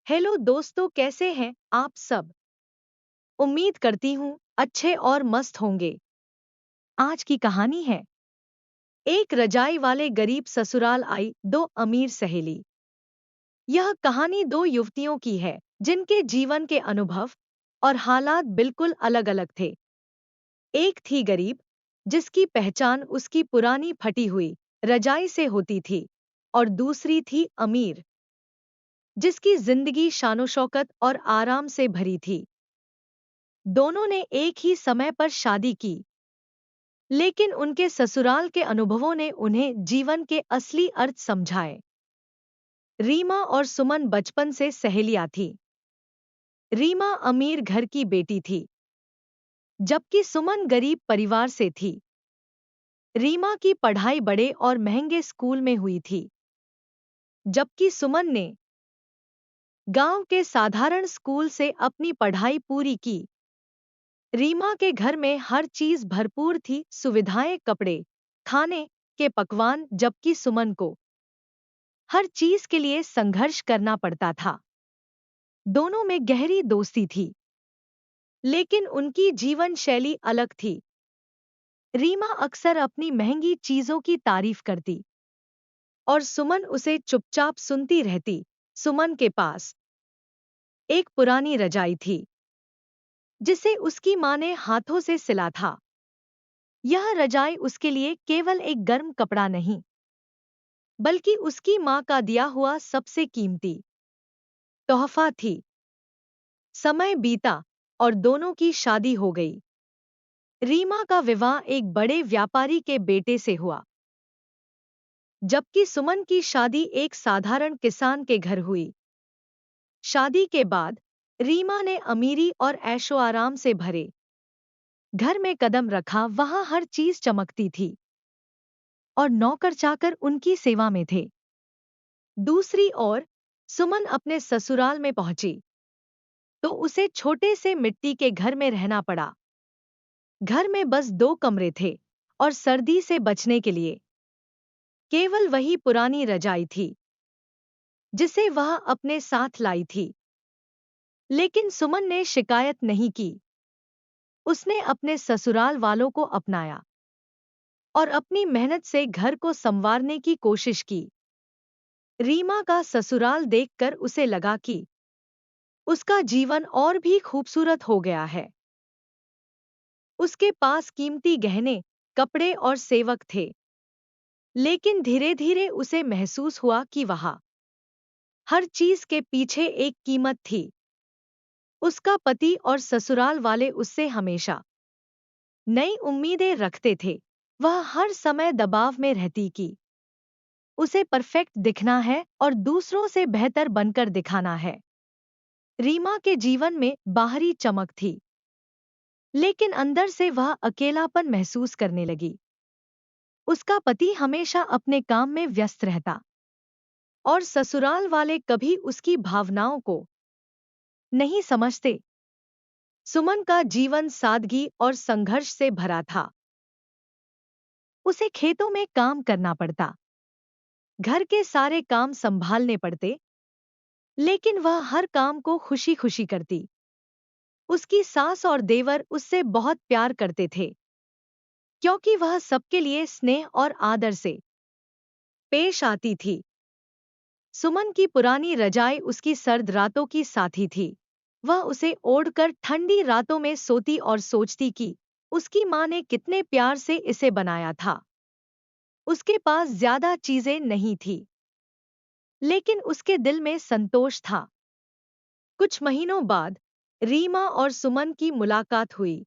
Hello दोस्तों, कैसे हैं आप सब। उम्मीद करती हूँ अच्छे और मस्त होंगे। आज की कहानी है एक रजाई वाले गरीब ससुराल आई दो अमीर सहेली। यह कहानी दो युवतियों की है जिनके जीवन के अनुभव और हालात बिल्कुल अलग-अलग थे। एक थी गरीब, जिसकी पहचान उसकी पुरानी फटी हुई रजाई से होती थी, और दूसरी थी अमीर, जिसकी जिंदगी शानो-शौकत और आराम से भरी थी। दोनों ने एक ही समय पर शादी की, लेकिन उनके ससुराल के अनुभवों ने उन्हें जीवन के असली अर्थ समझाए। रीमा और सुमन बचपन से सहेलियां थीं। रीमा अमीर घर की बेटी थी, जबकि सुमन गरीब परिवार से थी। रीमा की पढ़ाई बड़े और महंगे स्कूल में हुई थी, जबकि सुमन ने गांव के साधारण स्कूल से अपनी पढ़ाई पूरी की। रीमा के घर में हर चीज भरपूर थी, सुविधाएं, कपड़े, खाने के पकवान, जबकि सुमन को हर चीज के लिए संघर्ष करना पड़ता था। दोनों में गहरी दोस्ती थी, लेकिन उनकी जीवन शैली अलग थी। रीमा अक्सर अपनी महंगी चीजों की तारीफ करती और सुमन उसे चुपचाप सुनती रहती। सुमन के पास एक पुरानी रजाई थी, जिसे उसकी मां ने हाथों से सिला था। यह रजाई उसके लिए केवल एक गर्म कपड़ा नहीं, बल्कि उसकी मां का दिया हुआ सबसे कीमती तोहफा थी। समय बीता और दोनों की शादी हो गई। रीमा का विवाह एक बड़े व्यापारी के बेटे से हुआ, जबकि सुमन की शादी एक साधारण किसान के घर हुई। शादी के बाद रीमा ने अमीरी और ऐशो आराम से भरे घर में कदम रखा। वहां हर चीज चमकती थी और नौकर चाकर उनकी सेवा में थे। दूसरी ओर सुमन अपने ससुराल में पहुंची तो उसे छोटे से मिट्टी के घर में रहना पड़ा। घर में बस दो कमरे थे और सर्दी से बचने के लिए केवल वही पुरानी रजाई थी, जिसे वह अपने साथ लाई थी। लेकिन सुमन ने शिकायत नहीं की। उसने अपने ससुराल वालों को अपनाया और अपनी मेहनत से घर को संवारने की कोशिश की। रीमा का ससुराल देखकर उसे लगा कि उसका जीवन और भी खूबसूरत हो गया है। उसके पास कीमती गहने, कपड़े और सेवक थे, लेकिन धीरे धीरे उसे महसूस हुआ कि वहाँ हर चीज के पीछे एक कीमत थी। उसका पति और ससुराल वाले उससे हमेशा नई उम्मीदें रखते थे। वह हर समय दबाव में रहती कि उसे परफेक्ट दिखना है और दूसरों से बेहतर बनकर दिखाना है। रीमा के जीवन में बाहरी चमक थी, लेकिन अंदर से वह अकेलापन महसूस करने लगी। उसका पति हमेशा अपने काम में व्यस्त रहता और ससुराल वाले कभी उसकी भावनाओं को नहीं समझते। सुमन का जीवन सादगी और संघर्ष से भरा था। उसे खेतों में काम करना पड़ता, घर के सारे काम संभालने पड़ते, लेकिन वह हर काम को खुशी खुशी करती। उसकी सास और देवर उससे बहुत प्यार करते थे, क्योंकि वह सबके लिए स्नेह और आदर से पेश आती थी। सुमन की पुरानी रजाई उसकी सर्द रातों की साथी थी। वह उसे ओढ़कर ठंडी रातों में सोती और सोचती कि उसकी माँ ने कितने प्यार से इसे बनाया था। उसके पास ज्यादा चीजें नहीं थी, लेकिन उसके दिल में संतोष था। कुछ महीनों बाद रीमा और सुमन की मुलाकात हुई।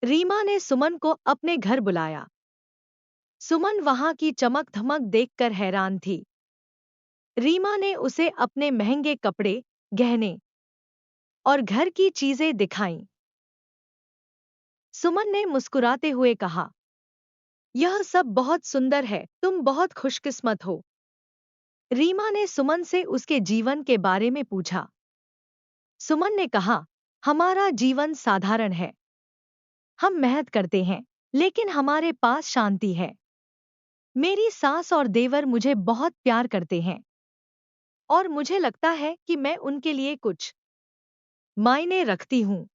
रीमा ने सुमन को अपने घर बुलाया। सुमन वहां की चमक धमक देखकर हैरान थी। रीमा ने उसे अपने महंगे कपड़े, गहने और घर की चीजें दिखाईं। सुमन ने मुस्कुराते हुए कहा, यह सब बहुत सुंदर है, तुम बहुत खुशकिस्मत हो। रीमा ने सुमन से उसके जीवन के बारे में पूछा। सुमन ने कहा, हमारा जीवन साधारण है। हम मेहनत करते हैं, लेकिन हमारे पास शांति है। मेरी सास और देवर मुझे बहुत प्यार करते हैं और मुझे लगता है कि मैं उनके लिए कुछ मायने रखती हूँ।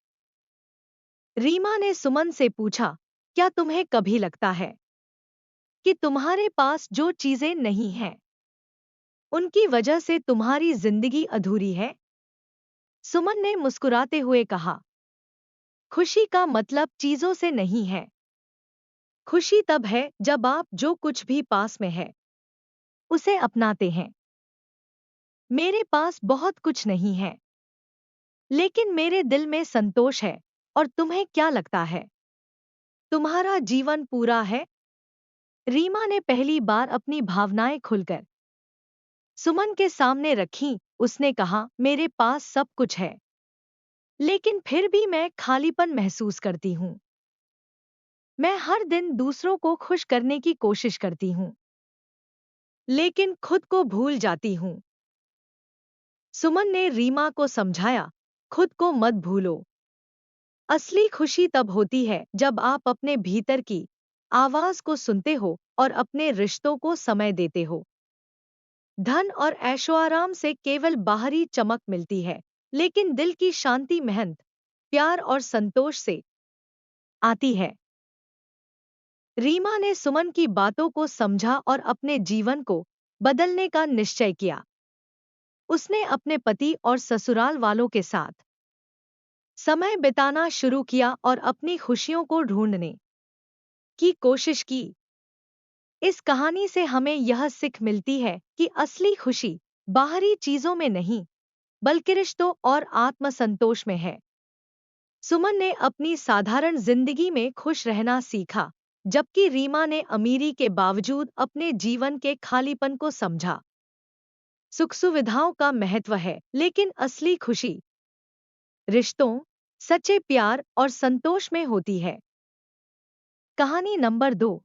रीमा ने सुमन से पूछा, क्या तुम्हें कभी लगता है कि तुम्हारे पास जो चीजें नहीं हैं, उनकी वजह से तुम्हारी जिंदगी अधूरी है? सुमन ने मुस्कुराते हुए कहा, खुशी का मतलब चीजों से नहीं है। खुशी तब है जब आप जो कुछ भी पास में है, उसे अपनाते हैं। मेरे पास बहुत कुछ नहीं है, लेकिन मेरे दिल में संतोष है। और तुम्हें क्या लगता है, तुम्हारा जीवन पूरा है? रीमा ने पहली बार अपनी भावनाएं खुलकर सुमन के सामने रखीं। उसने कहा, मेरे पास सब कुछ है, लेकिन फिर भी मैं खालीपन महसूस करती हूँ। मैं हर दिन दूसरों को खुश करने की कोशिश करती हूँ, लेकिन खुद को भूल जाती हूँ। सुमन ने रीमा को समझाया, खुद को मत भूलो। असली खुशी तब होती है जब आप अपने भीतर की आवाज को सुनते हो और अपने रिश्तों को समय देते हो। धन और ऐशोआराम से केवल बाहरी चमक मिलती है, लेकिन दिल की शांति मेहनत, प्यार और संतोष से आती है। रीमा ने सुमन की बातों को समझा और अपने जीवन को बदलने का निश्चय किया। उसने अपने पति और ससुराल वालों के साथ समय बिताना शुरू किया और अपनी खुशियों को ढूंढने की कोशिश की। इस कहानी से हमें यह सीख मिलती है कि असली खुशी बाहरी चीजों में नहीं, बल्कि रिश्तों और आत्मसंतोष में है। सुमन ने अपनी साधारण जिंदगी में खुश रहना सीखा, जबकि रीमा ने अमीरी के बावजूद अपने जीवन के खालीपन को समझा। सुख सुविधाओं का महत्व है, लेकिन असली खुशी रिश्तों, सच्चे प्यार और संतोष में होती है। कहानी नंबर 2,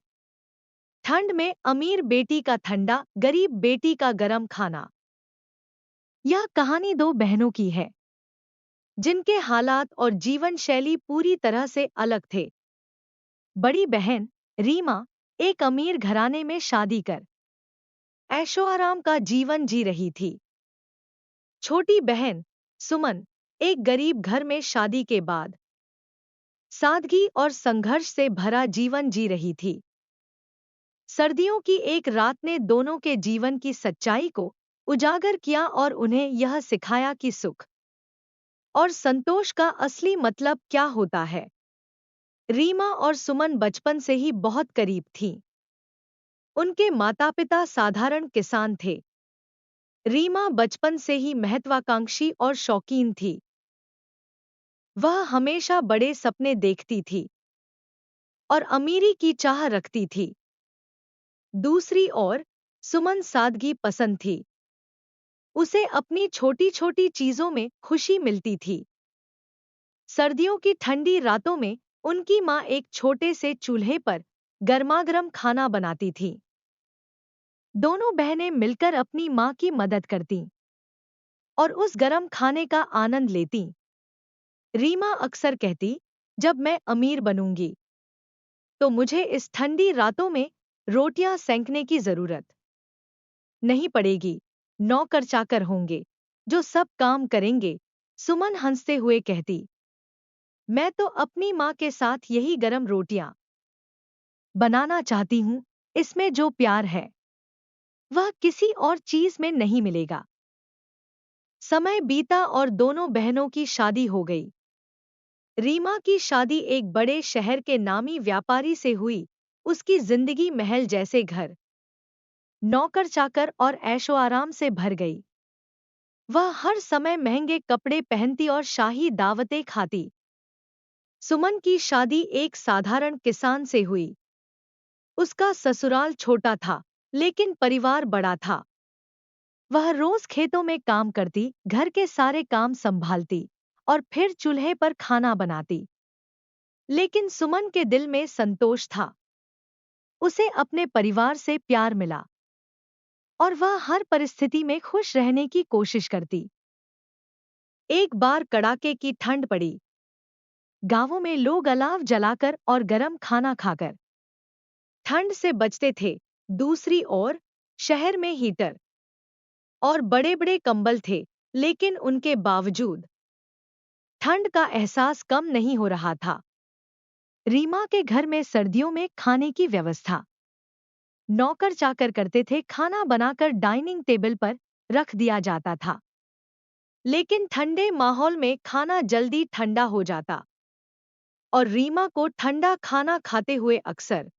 ठंड में अमीर बेटी का ठंडा, गरीब बेटी का गरम खाना। यह कहानी दो बहनों की है, जिनके हालात और जीवन शैली पूरी तरह से अलग थे। बड़ी बहन रीमा एक अमीर घराने में शादी कर ऐशो आराम का जीवन जी रही थी। छोटी बहन सुमन एक गरीब घर में शादी के बाद सादगी और संघर्ष से भरा जीवन जी रही थी। सर्दियों की एक रात ने दोनों के जीवन की सच्चाई को उजागर किया और उन्हें यह सिखाया कि सुख और संतोष का असली मतलब क्या होता है। रीमा और सुमन बचपन से ही बहुत करीब थीं। उनके माता-पिता साधारण किसान थे। रीमा बचपन से ही महत्वाकांक्षी और शौकीन थी। वह हमेशा बड़े सपने देखती थी और अमीरी की चाह रखती थी। दूसरी ओर सुमन सादगी पसंद थी। उसे अपनी छोटी-छोटी चीजों में खुशी मिलती थी। सर्दियों की ठंडी रातों में उनकी माँ एक छोटे से चूल्हे पर गर्मागर्म खाना बनाती थी। दोनों बहनें मिलकर अपनी माँ की मदद करतीं और उस गरम खाने का आनंद लेतीं। रीमा अक्सर कहती, जब मैं अमीर बनूंगी, तो मुझे इस ठंडी रातों में रोटियां सेंकने की जरूरत नहीं पड़ेगी। नौकर चाकर होंगे जो सब काम करेंगे। सुमन हंसते हुए कहती, मैं तो अपनी माँ के साथ यही गरम रोटियां बनाना चाहती हूँ। इसमें जो प्यार है, वह किसी और चीज में नहीं मिलेगा। समय बीता और दोनों बहनों की शादी हो गई। रीमा की शादी एक बड़े शहर के नामी व्यापारी से हुई। उसकी जिंदगी महल जैसे घर, नौकर चाकर और ऐशो आराम से भर गई। वह हर समय महंगे कपड़े पहनती और शाही दावतें खाती। सुमन की शादी एक साधारण किसान से हुई। उसका ससुराल छोटा था, लेकिन परिवार बड़ा था। वह रोज खेतों में काम करती, घर के सारे काम संभालती और फिर चूल्हे पर खाना बनाती। लेकिन सुमन के दिल में संतोष था। उसे अपने परिवार से प्यार मिला और वह हर परिस्थिति में खुश रहने की कोशिश करती। एक बार कड़ाके की ठंड पड़ी। गांवों में लोग अलाव जलाकर और गरम खाना खाकर ठंड से बचते थे। दूसरी ओर शहर में हीटर और बड़े-बड़े कंबल थे, लेकिन उनके बावजूद ठंड का एहसास कम नहीं हो रहा था। रीमा के घर में सर्दियों में खाने की व्यवस्था नौकर चाकर करते थे, खाना बनाकर डाइनिंग टेबल पर रख दिया जाता था। लेकिन ठंडे माहौल में खाना जल्दी ठंडा हो जाता और रीमा को ठंडा खाना खाते हुए अक्सर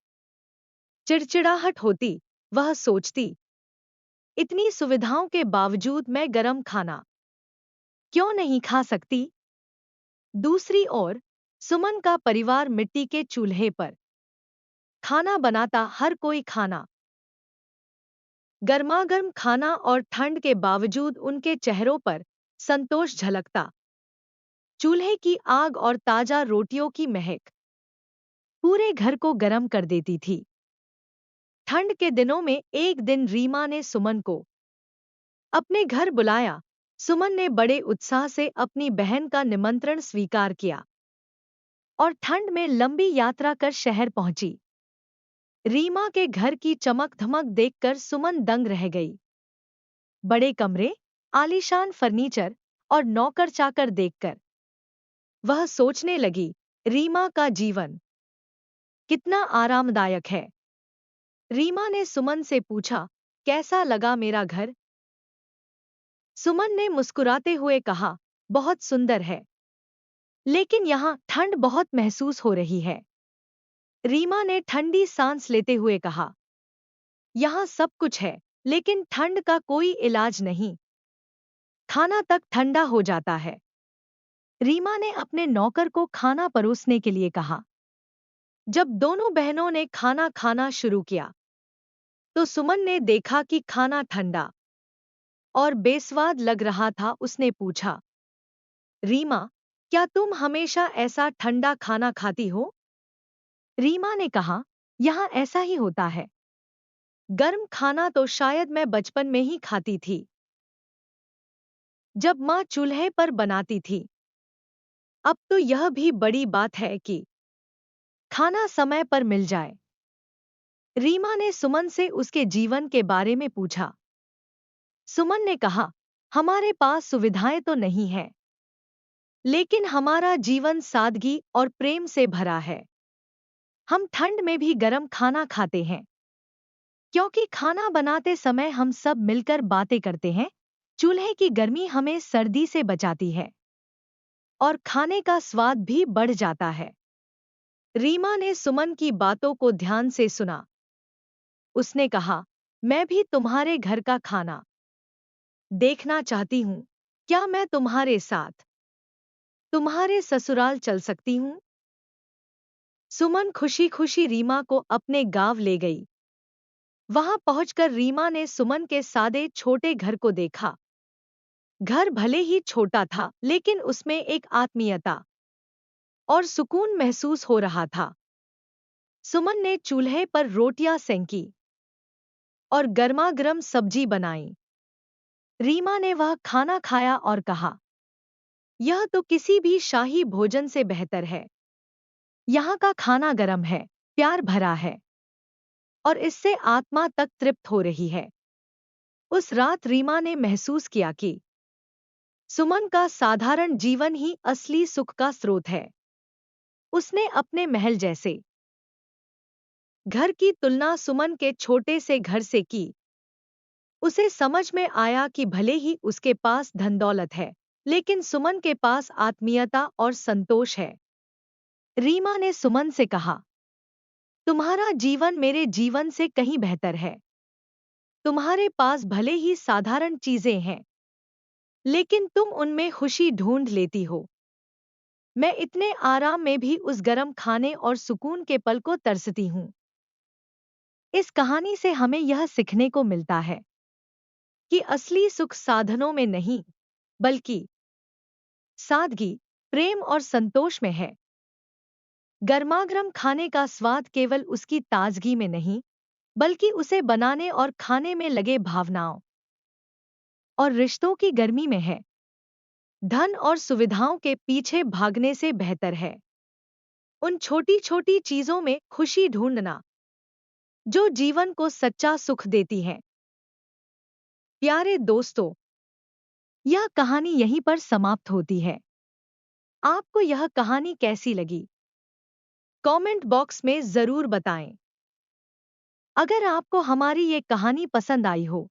चिड़चिड़ाहट होती। वह सोचती, इतनी सुविधाओं के बावजूद मैं गरम खाना क्यों नहीं खा सकती? दूसरी ओर सुमन का परिवार मिट्टी के चूल्हे पर खाना बनाता, हर कोई खाना गर्मागर्म खाना और ठंड के बावजूद उनके चेहरों पर संतोष झलकता। चूल्हे की आग और ताजा रोटियों की महक पूरे घर को गर्म कर देती थी। ठंड के दिनों में एक दिन रीमा ने सुमन को अपने घर बुलाया। सुमन ने बड़े उत्साह से अपनी बहन का निमंत्रण स्वीकार किया और ठंड में लंबी यात्रा कर शहर पहुंची। रीमा के घर की चमक धमक देखकर सुमन दंग रह गई। बड़े कमरे, आलीशान फर्नीचर और नौकर चाकर देखकर वह सोचने लगी, रीमा का जीवन कितना आरामदायक है। रीमा ने सुमन से पूछा, कैसा लगा मेरा घर? सुमन ने मुस्कुराते हुए कहा, बहुत सुंदर है, लेकिन यहाँ ठंड बहुत महसूस हो रही है। रीमा ने ठंडी सांस लेते हुए कहा, यहाँ सब कुछ है, लेकिन ठंड का कोई इलाज नहीं। खाना तक ठंडा हो जाता है। रीमा ने अपने नौकर को खाना परोसने के लिए कहा। जब दोनों बहनों ने खाना खाना शुरू किया, तो सुमन ने देखा कि खाना ठंडा और बेस्वाद लग रहा था। उसने पूछा, रीमा, क्या तुम हमेशा ऐसा ठंडा खाना खाती हो? रीमा ने कहा, यहाँ ऐसा ही होता है। गर्म खाना तो शायद मैं बचपन में ही खाती थी, जब माँ चूल्हे पर बनाती थी। अब तो यह भी बड़ी बात है कि खाना समय पर मिल जाए। रीमा ने सुमन से उसके जीवन के बारे में पूछा। सुमन ने कहा, हमारे पास सुविधाएं तो नहीं हैं, लेकिन हमारा जीवन सादगी और प्रेम से भरा है। हम ठंड में भी गरम खाना खाते हैं, क्योंकि खाना बनाते समय हम सब मिलकर बातें करते हैं। चूल्हे की गर्मी हमें सर्दी से बचाती है और खाने का स्वाद भी बढ़ जाता है। रीमा ने सुमन की बातों को ध्यान से सुना। उसने कहा, मैं भी तुम्हारे घर का खाना देखना चाहती हूँ। क्या मैं तुम्हारे साथ तुम्हारे ससुराल चल सकती हूँ? सुमन खुशी खुशी रीमा को अपने गांव ले गई। वहां पहुंचकर रीमा ने सुमन के सादे छोटे घर को देखा। घर भले ही छोटा था, लेकिन उसमें एक आत्मीयता और सुकून महसूस हो रहा था। सुमन ने चूल्हे पर रोटियां सेंकी और गर्मागर्म सब्जी बनाई। रीमा ने वह खाना खाया और कहा, यह तो किसी भी शाही भोजन से बेहतर है। यहाँ का खाना गरम है, प्यार भरा है और इससे आत्मा तक तृप्त हो रही है। उस रात रीमा ने महसूस किया कि सुमन का साधारण जीवन ही असली सुख का स्रोत है। उसने अपने महल जैसे घर की तुलना सुमन के छोटे से घर से की। उसे समझ में आया कि भले ही उसके पास धन दौलत है, लेकिन सुमन के पास आत्मीयता और संतोष है। रीमा ने सुमन से कहा, तुम्हारा जीवन मेरे जीवन से कहीं बेहतर है। तुम्हारे पास भले ही साधारण चीजें हैं, लेकिन तुम उनमें खुशी ढूंढ लेती हो। मैं इतने आराम में भी उस गरम खाने और सुकून के पल को तरसती हूँ। इस कहानी से हमें यह सीखने को मिलता है कि असली सुख साधनों में नहीं, बल्कि सादगी, प्रेम और संतोष में है। गर्मागर्म खाने का स्वाद केवल उसकी ताजगी में नहीं, बल्कि उसे बनाने और खाने में लगे भावनाओं और रिश्तों की गर्मी में है। धन और सुविधाओं के पीछे भागने से बेहतर है उन छोटी छोटी चीजों में खुशी ढूंढना, जो जीवन को सच्चा सुख देती हैं। प्यारे दोस्तों, यह कहानी यहीं पर समाप्त होती है। आपको यह कहानी कैसी लगी? कमेंट बॉक्स में जरूर बताएं। अगर आपको हमारी ये कहानी पसंद आई हो,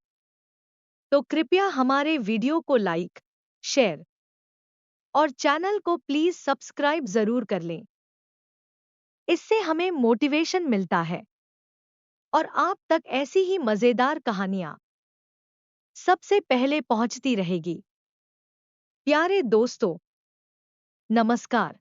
तो कृपया हमारे वीडियो को लाइक, शेयर और चैनल को प्लीज सब्सक्राइब जरूर कर लें। इससे हमें मोटिवेशन मिलता है और आप तक ऐसी ही मजेदार कहानियां सबसे पहले पहुंचती रहेगी। प्यारे दोस्तों, नमस्कार।